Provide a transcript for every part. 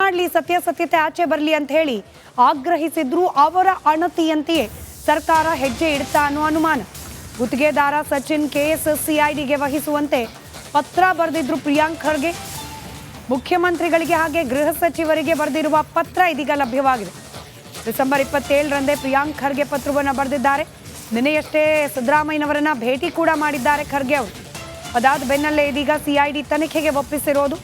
ಮಾಡಲಿ, ಸತ್ಯಾಸತ್ಯತೆ ಆಚೆ ಬರಲಿ ಅಂತ ಹೇಳಿ ಆಗ್ರಹಿಸಿದ್ರು. ಅವರ ಅಣತಿಯಂತೆಯೇ ಸರ್ಕಾರ ಹೆಜ್ಜೆ ಇಡ್ತಾ ಅನ್ನೋ ಅನುಮಾನ. ಗುತ್ತಿಗೆದಾರ ಸಚಿನ್ ಕೇಸ್ ಸಿಐಡಿಗೆ ವಹಿಸುವಂತೆ ಪತ್ರ ಬರೆದಿದ್ರು ಪ್ರಿಯಾಂಕ್ ಖರ್ಗೆ. ಮುಖ್ಯಮಂತ್ರಿಗಳಿಗೆ ಹಾಗೆ ಗೃಹ ಸಚಿವರಿಗೆ ಬರೆದಿರುವ ಪತ್ರ ಇದೀಗ ಲಭ್ಯವಾಗಿದೆ. ಡಿಸೆಂಬರ್ 27ರಂದೇ ಪ್ರಿಯಾಂಕ್ ಖರ್ಗೆ ಪತ್ರವನ್ನು ಬರೆದಿದ್ದಾರೆ. ನಿನ್ನೆಯಷ್ಟೇ ಸಿದ್ದರಾಮಯ್ಯನವರನ್ನ ಭೇಟಿ ಕೂಡ ಮಾಡಿದ್ದಾರೆ ಖರ್ಗೆ ಅವರು. ಅದಾದ ಬೆನ್ನಲ್ಲೇ ಇದೀಗ ಸಿಐಡಿ ತನಿಖೆಗೆ ಒಪ್ಪಿಸಿರೋದು.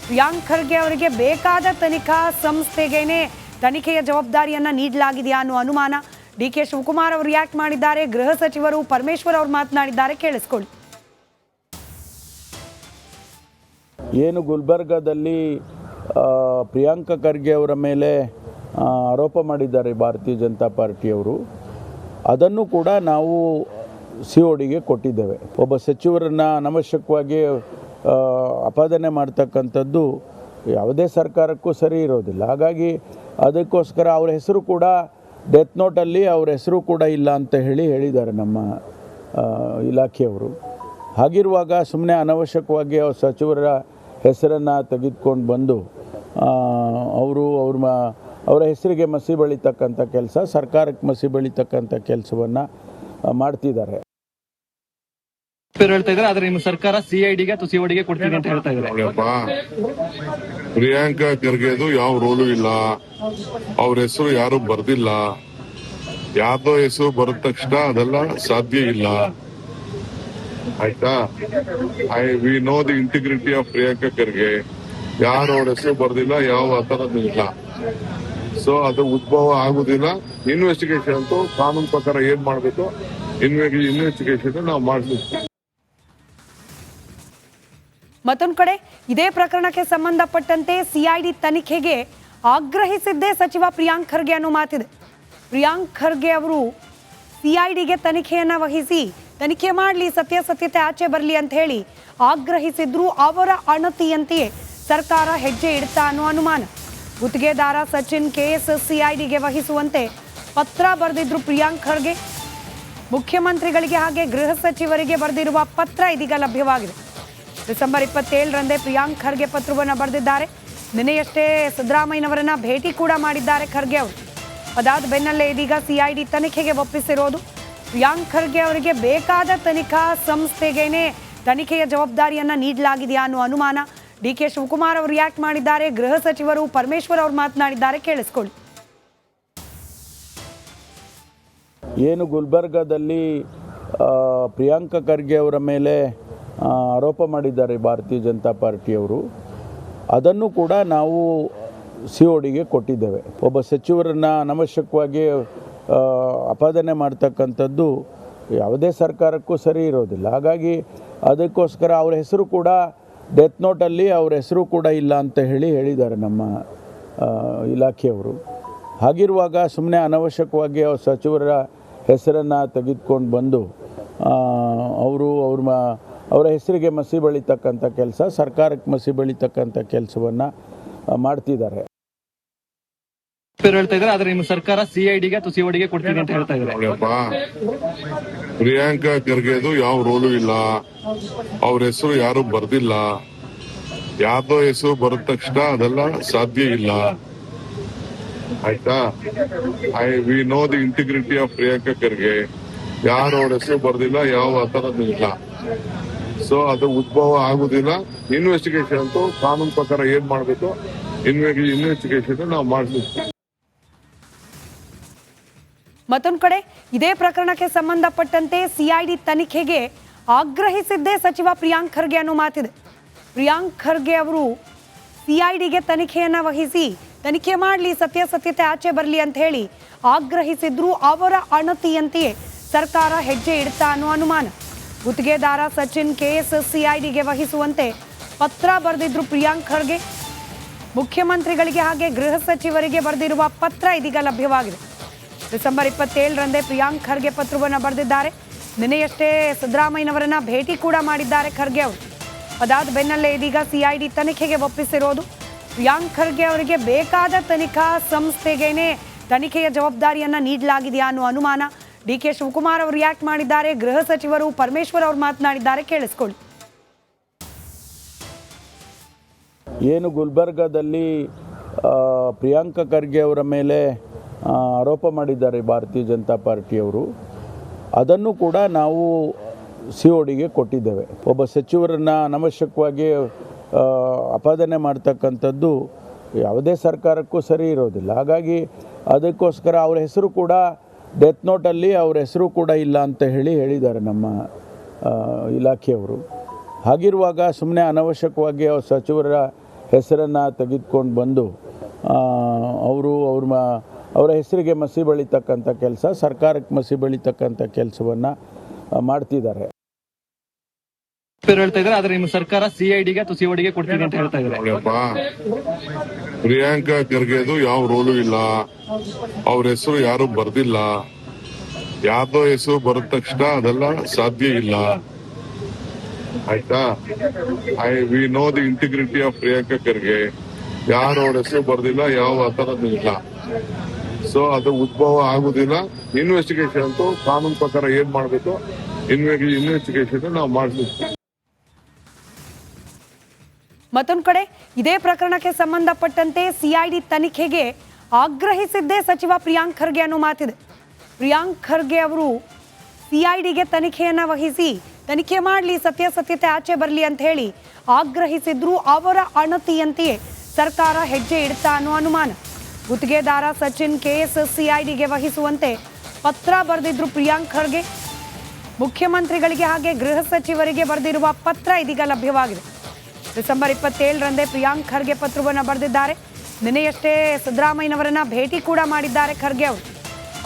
ಪ್ರಿಯಾಂಕ್ ಖರ್ಗೆ ಅವರಿಗೆ ಬೇಕಾದ ತನಿಖಾ ಸಂಸ್ಥೆಗೇನೆ ತನಿಖೆಯ ಜವಾಬ್ದಾರಿಯನ್ನ ನೀಡಲಾಗಿದೆಯಾ ಅನ್ನೋ ಅನುಮಾನ. ಡಿಕೆ ಶಿವಕುಮಾರ್ ಅವರು ರಿಯಾಕ್ಟ್ ಮಾಡಿದ್ದಾರೆ. ಗೃಹ ಸಚಿವರು ಪರಮೇಶ್ವರ್ ಅವರು ಮಾತನಾಡಿದ್ದಾರೆ, ಕೇಳಿಸ್ಕೊಳ್ಳಿ. ಏನು ಗುಲ್ಬರ್ಗಾದಲ್ಲಿ ಪ್ರಿಯಾಂಕ ಖರ್ಗೆ ಅವರ ಮೇಲೆ ಆರೋಪ ಮಾಡಿದ್ದಾರೆ ಭಾರತೀಯ ಜನತಾ ಪಾರ್ಟಿಯವರು, ಅದನ್ನು ಕೂಡ ನಾವು CODಗೆ ಕೊಟ್ಟಿದ್ದೇವೆ. ಒಬ್ಬ ಸಚಿವರನ್ನು ಅನವಶ್ಯಕವಾಗಿ ಅಪಾದನೆ ಮಾಡ್ತಕ್ಕಂಥದ್ದು ಯಾವುದೇ ಸರ್ಕಾರಕ್ಕೂ ಸರಿ ಇರೋದಿಲ್ಲ. ಹಾಗಾಗಿ ಅದಕ್ಕೋಸ್ಕರ ಅವರ ಹೆಸರು ಕೂಡ ಡೆತ್ ನೋಟಲ್ಲಿ ಅವರ ಹೆಸರು ಕೂಡ ಇಲ್ಲ ಅಂತ ಹೇಳಿದ್ದಾರೆ ನಮ್ಮ ಇಲಾಖೆಯವರು. ಹಾಗಿರುವಾಗ ಸುಮ್ಮನೆ ಅನವಶ್ಯಕವಾಗಿ ಅವ್ರ ಸಚಿವರ ಹೆಸರನ್ನು ತೆಗೆದುಕೊಂಡು ಬಂದು ಅವರ ಹೆಸರಿಗೆ ಮಸಿ ಬಳಿತಕ್ಕಂಥ ಕೆಲಸ, ಸರ್ಕಾರಕ್ಕೆ ಮಸಿ ಬಳಿತಕ್ಕಂಥ ಕೆಲಸವನ್ನು ಮಾಡ್ತಿದ್ದಾರೆ. ಹೇಳ್ತಾ ಇದ್ದಾರೆ, ಆದ್ರೆ ನಿಮ್ಮ ಸರ್ಕಾರ ಸಿಐಡಿಗೆ ಅಥವಾ CODಗೆ ಕೊಡ್ತೀನಿ ಅಂತ ಹೇಳ್ತಾ ಇದ್ದಾರೆ. ಪ್ರಿಯಾಂಕಾ ಖರ್ಗೆದು ಯಾವ ರೋಲು ಇಲ್ಲ, ಅವ್ರ ಹೆಸರು ಯಾರು ಬರ್ದಿಲ್ಲ. ಯಾರ್ದೋ ಹೆಸರು ಬರದ ತಕ್ಷಣ ಅದೆಲ್ಲ ಸಾಧ್ಯ ಇಲ್ಲ, ಆಯ್ತಾ? We know the integrity of Priyanka Kharge. ಯಾರು ಅವ್ರ ಹೆಸರು ಬರ್ದಿಲ್ಲ, ಯಾವ ಆತರದ್ದು ಇಲ್ಲ. ಸೊ ಅದು ಉದ್ಭವ ಆಗುದಿಲ್ಲ. ಇನ್ವೆಸ್ಟಿಗೇಷನ್ ಅಂತೂ ಕಾನೂನು ಪ್ರಕಾರ ಏನ್ ಮಾಡ್ಬೇಕು, ಇನ್ವೆಸ್ಟಿಗೇಷನ್ ನಾವು ಮಾಡ್ತೀವಿ. ಮತ್ತೊಂದು ಕಡೆ ಇದೇ ಪ್ರಕರಣಕ್ಕೆ ಸಂಬಂಧಪಟ್ಟಂತೆ ಸಿಐಡಿ ತನಿಖೆಗೆ ಆಗ್ರಹಿಸಿದ್ದೇ ಸಚಿವ ಪ್ರಿಯಾಂಕ್ ಖರ್ಗೆ ಅನ್ನೋ ಮಾತಿದೆ. ಪ್ರಿಯಾಂಕ್ ಖರ್ಗೆ ಅವರು ಸಿಐಡಿಗೆ ತನಿಖೆಯನ್ನ ವಹಿಸಿ ತನಿಖೆ ಮಾಡಲಿ, ಸತ್ಯಾಸತ್ಯತೆ ಆಚೆ ಬರಲಿ ಅಂತ ಹೇಳಿ ಆಗ್ರಹಿಸಿದ್ರು. ಅವರ ಅಣತಿಯಂತೆಯೇ ಸರ್ಕಾರ ಹೆಜ್ಜೆ ಇಡ್ತಾ ಅನ್ನೋ ಅನುಮಾನ. ಗುತ್ತಿಗೆದಾರ ಸಚಿನ್ ಕೇಸ್ ಸಿಐಡಿಗೆ ವಹಿಸುವಂತೆ ಪತ್ರ ಬರೆದಿದ್ರು ಪ್ರಿಯಾಂಕ್ ಖರ್ಗೆ. ಮುಖ್ಯಮಂತ್ರಿಗಳಿಗೆ ಹಾಗೆ ಗೃಹ ಸಚಿವರಿಗೆ ಬರೆದಿರುವ ಪತ್ರ ಇದೀಗ ಲಭ್ಯವಾಗಿದೆ. ಡಿಸೆಂಬರ್ 27ರಂದೇ ಪ್ರಿಯಾಂಕ್ ಖರ್ಗೆ ಪತ್ರವನ್ನು ಬರೆದಿದ್ದಾರೆ. ನಿನ್ನೆಯಷ್ಟೇ ಸಿದ್ದರಾಮಯ್ಯನವರನ್ನ ಭೇಟಿ ಕೂಡ ಮಾಡಿದ್ದಾರೆ ಖರ್ಗೆ ಅವರು. ಅದಾದ ಬೆನ್ನಲ್ಲೇ ಇದೀಗ ಸಿಐಡಿ ತನಿಖೆಗೆ ಒಪ್ಪಿಸಿರೋದು. ಪ್ರಿಯಾಂಕ್ ಖರ್ಗೆ ಅವರಿಗೆ ಬೇಕಾದ ತನಿಖಾ ಸಂಸ್ಥೆಗೇನೆ ತನಿಖೆಯ ಜವಾಬ್ದಾರಿಯನ್ನ ನೀಡಲಾಗಿದೆಯಾ ಅನ್ನೋ ಅನುಮಾನ. ಡಿಕೆ ಶಿವಕುಮಾರ್ ಅವರು ರಿಯಾಕ್ಟ್ ಮಾಡಿದ್ದಾರೆ. ಗೃಹ ಸಚಿವರು ಪರಮೇಶ್ವರ್ ಅವರು ಮಾತನಾಡಿದ್ದಾರೆ, ಕೇಳಿಸ್ಕೊಳ್ಳಿ. ಏನು ಗುಲ್ಬರ್ಗಾದಲ್ಲಿ ಪ್ರಿಯಾಂಕ ಖರ್ಗೆ ಅವರ ಮೇಲೆ ಆರೋಪ ಮಾಡಿದ್ದಾರೆ ಭಾರತೀಯ ಜನತಾ ಪಾರ್ಟಿಯವರು, ಅದನ್ನು ಕೂಡ ನಾವು CODಗೆ ಕೊಟ್ಟಿದ್ದೇವೆ. ಒಬ್ಬ ಸಚಿವರನ್ನು ಅನವಶ್ಯಕವಾಗಿ ಅಪಾದನೆ ಮಾಡ್ತಕ್ಕಂಥದ್ದು ಯಾವುದೇ ಸರ್ಕಾರಕ್ಕೂ ಸರಿ ಇರೋದಿಲ್ಲ. ಹಾಗಾಗಿ ಅದಕ್ಕೋಸ್ಕರ ಅವರ ಹೆಸರು ಕೂಡ ಡೆತ್ ನೋಟಲ್ಲಿ ಅವರ ಹೆಸರು ಕೂಡ ಇಲ್ಲ ಅಂತ ಹೇಳಿದ್ದಾರೆ ನಮ್ಮ ಇಲಾಖೆಯವರು. ಹಾಗಿರುವಾಗ ಸುಮ್ಮನೆ ಅನವಶ್ಯಕವಾಗಿ ಅವ್ರ ಸಚಿವರ ಹೆಸರನ್ನು ತೆಗೆದುಕೊಂಡು ಬಂದು ಅವರ ಹೆಸರಿಗೆ ಮಸಿ ಬಳಿತಕ್ಕಂಥ ಕೆಲಸ, ಸರ್ಕಾರಕ್ಕೆ ಮಸಿ ಬಳಿತಕ್ಕಂಥ ಕೆಲಸವನ್ನು ಮಾಡ್ತಿದ್ದಾರೆ. ಹೇಳ್ತಾ ಇದ್ದಾರೆ, ಆದ್ರೆ ನಿಮ್ಮ ಸರ್ಕಾರ ಸಿಐಡಿಗೆ ಅಥವಾ CODಗೆ ಕೊಡ್ತೀನಿ ಅಂತ ಹೇಳ್ತಾ ಇದ್ದಾರೆ. ಪ್ರಿಯಾಂಕಾ ಖರ್ಗೆದು ಯಾವ ರೋಲು ಇಲ್ಲ, ಅವ್ರ ಹೆಸರು ಯಾರು ಬರ್ದಿಲ್ಲ. ಯಾರ್ದೋ ಹೆಸರು ಬರದ ತಕ್ಷಣ ಅದೆಲ್ಲ ಸಾಧ್ಯ ಇಲ್ಲ, ಆಯ್ತಾ? We know the integrity of Priyanka Kharge. ಯಾರು ಅವ್ರ ಹೆಸರು ಬರ್ದಿಲ್ಲ, ಯಾವ ಆತರದ್ದು ಇಲ್ಲ. ಸೊ ಅದು ಉದ್ಭವ ಆಗುದಿಲ್ಲ. ಇನ್ವೆಸ್ಟಿಗೇಷನ್ ಅಂತೂ ಕಾನೂನು ಪ್ರಕಾರ ಏನ್ ಮಾಡ್ಬೇಕು, ಇನ್ವೆಸ್ಟಿಗೇಷನ್ ನಾವು ಮಾಡ್ತೀವಿ. ಮತ್ತೊಂದು ಕಡೆ ಇದೇ ಪ್ರಕರಣಕ್ಕೆ ಸಂಬಂಧಪಟ್ಟಂತೆ ಸಿಐಡಿ ತನಿಖೆಗೆ ಆಗ್ರಹಿಸಿದ್ದೇ ಸಚಿವ ಪ್ರಿಯಾಂಕ್ ಖರ್ಗೆ ಅನ್ನೋ ಮಾತಿದೆ. ಪ್ರಿಯಾಂಕ್ ಖರ್ಗೆ ಅವರು ಸಿಐಡಿಗೆ ತನಿಖೆಯನ್ನ ವಹಿಸಿ ತನಿಖೆ ಮಾಡಲಿ, ಸತ್ಯಾಸತ್ಯತೆ ಆಚೆ ಬರಲಿ ಅಂತ ಹೇಳಿ ಆಗ್ರಹಿಸಿದ್ರು. ಅವರ ಅಣತಿಯಂತೆಯೇ ಸರ್ಕಾರ ಹೆಜ್ಜೆ ಇಡ್ತಾ ಅನ್ನೋ ಅನುಮಾನ. ಗುತ್ತಿಗೆದಾರ ಸಚಿನ್ ಕೇಸ್ ಸಿಐಡಿಗೆ ವಹಿಸುವಂತೆ ಪತ್ರ ಬರೆದಿದ್ರು ಪ್ರಿಯಾಂಕ್ ಖರ್ಗೆ. ಮುಖ್ಯಮಂತ್ರಿಗಳಿಗೆ ಹಾಗೆ ಗೃಹ ಸಚಿವರಿಗೆ ಬರೆದಿರುವ ಪತ್ರ ಇದೀಗ ಲಭ್ಯವಾಗಿದೆ. ಡಿಸೆಂಬರ್ 27ರಂದೇ ಪ್ರಿಯಾಂಕ್ ಖರ್ಗೆ ಪತ್ರವನ್ನು ಬರೆದಿದ್ದಾರೆ. ನಿನ್ನೆಯಷ್ಟೇ ಸಿದ್ದರಾಮಯ್ಯನವರನ್ನ ಭೇಟಿ ಕೂಡ ಮಾಡಿದ್ದಾರೆ ಖರ್ಗೆ ಅವರು. ಅದಾದ ಬೆನ್ನಲ್ಲೇ ಇದೀಗ ಸಿಐಡಿ ತನಿಖೆಗೆ ಒಪ್ಪಿಸಿರೋದು. ಪ್ರಿಯಾಂಕ್ ಖರ್ಗೆ ಅವರಿಗೆ ಬೇಕಾದ ತನಿಖಾ ಸಂಸ್ಥೆಗೇನೆ ತನಿಖೆಯ ಜವಾಬ್ದಾರಿಯನ್ನ ನೀಡಲಾಗಿದೆಯಾ ಅನ್ನೋ ಅನುಮಾನ. ಡಿಕೆ ಶಿವಕುಮಾರ್ ಅವರು ರಿಯಾಕ್ಟ್ ಮಾಡಿದ್ದಾರೆ. ಗೃಹ ಸಚಿವರು ಪರಮೇಶ್ವರ್ ಅವರು ಮಾತನಾಡಿದ್ದಾರೆ, ಕೇಳಿಸ್ಕೊಳ್ಳಿ. ಏನು ಗುಲ್ಬರ್ಗಾದಲ್ಲಿ ಪ್ರಿಯಾಂಕ ಖರ್ಗೆ ಅವರ ಮೇಲೆ ಆರೋಪ ಮಾಡಿದ್ದಾರೆ ಭಾರತೀಯ ಜನತಾ ಪಾರ್ಟಿಯವರು. ಅದನ್ನು ಕೂಡ ನಾವು CODಗೆ ಕೊಟ್ಟಿದ್ದೇವೆ. ಒಬ್ಬ ಸಚಿವರನ್ನು ಅನವಶ್ಯಕವಾಗಿ ಅಪಾದನೆ ಮಾಡ್ತಕ್ಕಂಥದ್ದು ಯಾವುದೇ ಸರ್ಕಾರಕ್ಕೂ ಸರಿ ಇರೋದಿಲ್ಲ. ಹಾಗಾಗಿ ಅದಕ್ಕೋಸ್ಕರ ಅವರ ಹೆಸರು ಕೂಡ ಡೆತ್ ನೋಟಲ್ಲಿ ಅವರ ಹೆಸರು ಕೂಡ ಇಲ್ಲ ಅಂತ ಹೇಳಿದ್ದಾರೆ ನಮ್ಮ ಇಲಾಖೆಯವರು. ಹಾಗಿರುವಾಗ ಸುಮ್ಮನೆ ಅನವಶ್ಯಕವಾಗಿ ಅವ್ರ ಸಚಿವರ ಹೆಸರನ್ನು ತೆಗೆದುಕೊಂಡು ಬಂದು ಅವರ ಹೆಸರಿಗೆ ಮಸಿ ಬಳಿತಕ್ಕಂಥ ಕೆಲಸ, ಸರ್ಕಾರಕ್ಕೆ ಮಸಿ ಬಳಿತಕ್ಕಂಥ ಕೆಲಸವನ್ನು ಮಾಡ್ತಿದ್ದಾರೆ. ಹೇಳ್ತಾ ಇದ್ದಾರೆ, ಆದ್ರೆ ನಿಮ್ಮ ಸರ್ಕಾರ CIDಗೆ ಅಥವಾ CODಗೆ ಕೊಡ್ತೀನಿ ಅಂತ ಹೇಳ್ತಾ ಇದ್ದಾರೆ. ನೋಡಪ್ಪ, ಪ್ರಿಯಾಂಕಾ ಖರ್ಗೆದು ಯಾವ ರೋಲು ಇಲ್ಲ, ಅವ್ರ ಹೆಸರು ಯಾರು ಬರ್ದಿಲ್ಲ. ಯಾರ್ದೋ ಹೆಸರು ಬರದ ತಕ್ಷಣ ಅದೆಲ್ಲ ಸಾಧ್ಯ ಇಲ್ಲ. ಆಯ್ತಾ? We know the integrity of Priyanka Kharge. ಯಾರು ಅವ್ರ ಹೆಸರು ಬರ್ದಿಲ್ಲ, ಯಾವ ಆತರದ್ದು ಇಲ್ಲ. ಸೊ ಅದು ಉದ್ಭವ ಆಗುದಿಲ್ಲ. ಇನ್ವೆಸ್ಟಿಗೇಷನ್ ಅಂತೂ ಕಾನೂನು ಪ್ರಕಾರ ಏನ್ ಮಾಡ್ಬೇಕು, ಇನ್ವೆಸ್ಟಿಗೇಷನ್ ನಾವು ಮಾಡ್ತೀವಿ. ಮತ್ತೊಂದು ಕಡೆ ಇದೇ ಪ್ರಕರಣಕ್ಕೆ ಸಂಬಂಧಪಟ್ಟಂತೆ CID ತನಿಖೆಗೆ ಆಗ್ರಹಿಸಿದ್ದೇ ಸಚಿವ ಪ್ರಿಯಾಂಕ್ ಖರ್ಗೆ ಅನ್ನೋ ಮಾತಿದೆ. ಪ್ರಿಯಾಂಕ್ ಖರ್ಗೆ ಅವರು CIDಗೆ ತನಿಖೆಯನ್ನು ವಹಿಸಿ ತನಿಖೆ ಮಾಡಲಿ, ಸತ್ಯಾಸತ್ಯತೆ ಆಚೆ ಬರಲಿ ಅಂತ ಹೇಳಿ ಆಗ್ರಹಿಸಿದ್ರು. ಅವರ ಅಣತಿಯಂತೆಯೇ ಸರ್ಕಾರ ಹೆಜ್ಜೆ ಇಡ್ತಾ ಅನ್ನೋ ಅನುಮಾನ. ಗುತ್ತಿಗೆದಾರ ಸಚಿನ್ ಕೇಸ್ CIDಗೆ ವಹಿಸುವಂತೆ ಪತ್ರ ಬರೆದಿದ್ರು ಪ್ರಿಯಾಂಕ್ ಖರ್ಗೆ. ಮುಖ್ಯಮಂತ್ರಿಗಳಿಗೆ ಹಾಗೆ ಗೃಹ ಸಚಿವರಿಗೆ ಬರೆದಿರುವ ಪತ್ರ ಇದೀಗ ಲಭ್ಯವಾಗಿದೆ. ಡಿಸೆಂಬರ್ 27ರಂದೇ ಪ್ರಿಯಾಂಕ್ ಖರ್ಗೆ ಪತ್ರವನ್ನು ಬರೆದಿದ್ದಾರೆ. ನಿನ್ನೆಯಷ್ಟೇ ಸಿದ್ದರಾಮಯ್ಯನವರನ್ನ ಭೇಟಿ ಕೂಡ ಮಾಡಿದ್ದಾರೆ ಖರ್ಗೆ ಅವರು.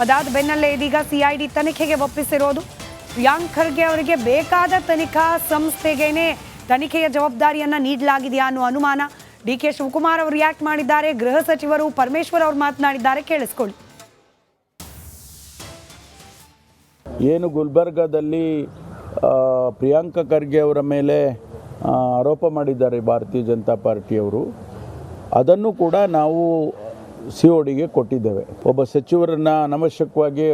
ಅದಾದ ಬೆನ್ನಲ್ಲೇ ಇದೀಗ CID ತನಿಖೆಗೆ ಒಪ್ಪಿಸಿರೋದು. ಪ್ರಿಯಾಂಕ್ ಖರ್ಗೆ ಅವರಿಗೆ ಬೇಕಾದ ತನಿಖಾ ಸಂಸ್ಥೆಗೇನೆ ತನಿಖೆಯ ಜವಾಬ್ದಾರಿಯನ್ನ ನೀಡಲಾಗಿದೆಯಾ ಅನ್ನೋ ಅನುಮಾನ. DK ಶಿವಕುಮಾರ್ ಅವರು ರಿಯಾಕ್ಟ್ ಮಾಡಿದ್ದಾರೆ. ಗೃಹ ಸಚಿವರು ಪರಮೇಶ್ವರ್ ಅವರು ಮಾತನಾಡಿದ್ದಾರೆ, ಕೇಳಿಸ್ಕೊಳ್ಳಿ. ಏನು ಗುಲ್ಬರ್ಗಾದಲ್ಲಿ ಪ್ರಿಯಾಂಕ ಖರ್ಗೆ ಅವರ ಮೇಲೆ ಆರೋಪ ಮಾಡಿದ್ದಾರೆ ಭಾರತೀಯ ಜನತಾ ಪಾರ್ಟಿಯವರು, ಅದನ್ನು ಕೂಡ ನಾವು CODಗೆ ಕೊಟ್ಟಿದ್ದೇವೆ. ಒಬ್ಬ ಸಚಿವರನ್ನು ಅನವಶ್ಯಕವಾಗಿ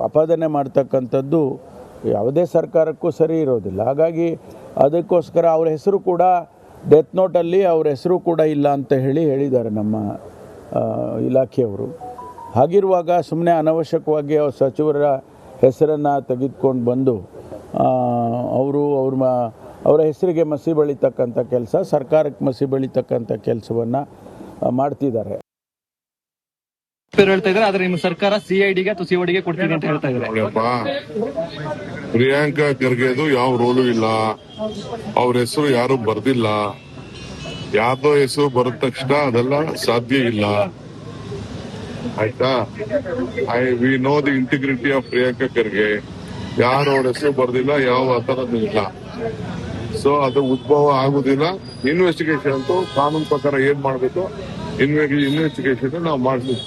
ಅಪಾದನೆ ಮಾಡ್ತಕ್ಕಂಥದ್ದು ಯಾವುದೇ ಸರ್ಕಾರಕ್ಕೂ ಸರಿ ಇರೋದಿಲ್ಲ. ಹಾಗಾಗಿ ಅದಕ್ಕೋಸ್ಕರ ಅವರ ಹೆಸರು ಕೂಡ ಡೆತ್ ನೋಟಲ್ಲಿ ಅವರ ಹೆಸರು ಕೂಡ ಇಲ್ಲ ಅಂತ ಹೇಳಿದ್ದಾರೆ ನಮ್ಮ ಇಲಾಖೆಯವರು. ಹಾಗಿರುವಾಗ ಸುಮ್ಮನೆ ಅನವಶ್ಯಕವಾಗಿ ಅವ್ರ ಸಚಿವರ ಹೆಸರನ್ನು ತೆಗೆದುಕೊಂಡು ಬಂದು ಅವರ ಹೆಸರಿಗೆ ಮಸಿ ಬಳಿತಕ್ಕಂಥ ಕೆಲಸ, ಸರ್ಕಾರಕ್ಕೆ ಮಸಿ ಬಳಿತಕ್ಕಂಥ ಕೆಲಸವನ್ನು ಮಾಡ್ತಿದ್ದಾರೆ. ಹೇಳ್ತಾ ಇದ್ದಾರೆ, ಆದ್ರೆ ನಿಮ್ಮ ಸರ್ಕಾರ CIDಗೆ ಅಥವಾ CODಗೆ ಕೊಡ್ತೀನಿ ಅಂತ ಹೇಳ್ತಾ ಇದ್ದಾರೆ. ನೋಡಪ್ಪ, ಪ್ರಿಯಾಂಕಾ ಖರ್ಗೆದು ಯಾವ ರೋಲು ಇಲ್ಲ, ಅವ್ರ ಹೆಸರು ಯಾರು ಬರ್ದಿಲ್ಲ. ಯಾರ್ದೋ ಹೆಸರು ಬರದ ತಕ್ಷಣ ಅದೆಲ್ಲ ಸಾಧ್ಯ ಇಲ್ಲ. ಆಯ್ತಾ? We know the integrity of Priyanka Kharge. ಯಾರು ಅವ್ರ ಹೆಸರು ಬರ್ದಿಲ್ಲ, ಯಾವ ಆತರದ್ದು ಇಲ್ಲ. ಸೊ ಅದು ಉದ್ಭವ ಆಗುದಿಲ್ಲ. ಇನ್ವೆಸ್ಟಿಗೇಷನ್ ಅಂತೂ ಕಾನೂನು ಪ್ರಕಾರ ಏನ್ ಮಾಡ್ಬೇಕು, ಇನ್ವೆಸ್ಟಿಗೇಷನ್ ನಾವು ಮಾಡ್ತೀವಿ.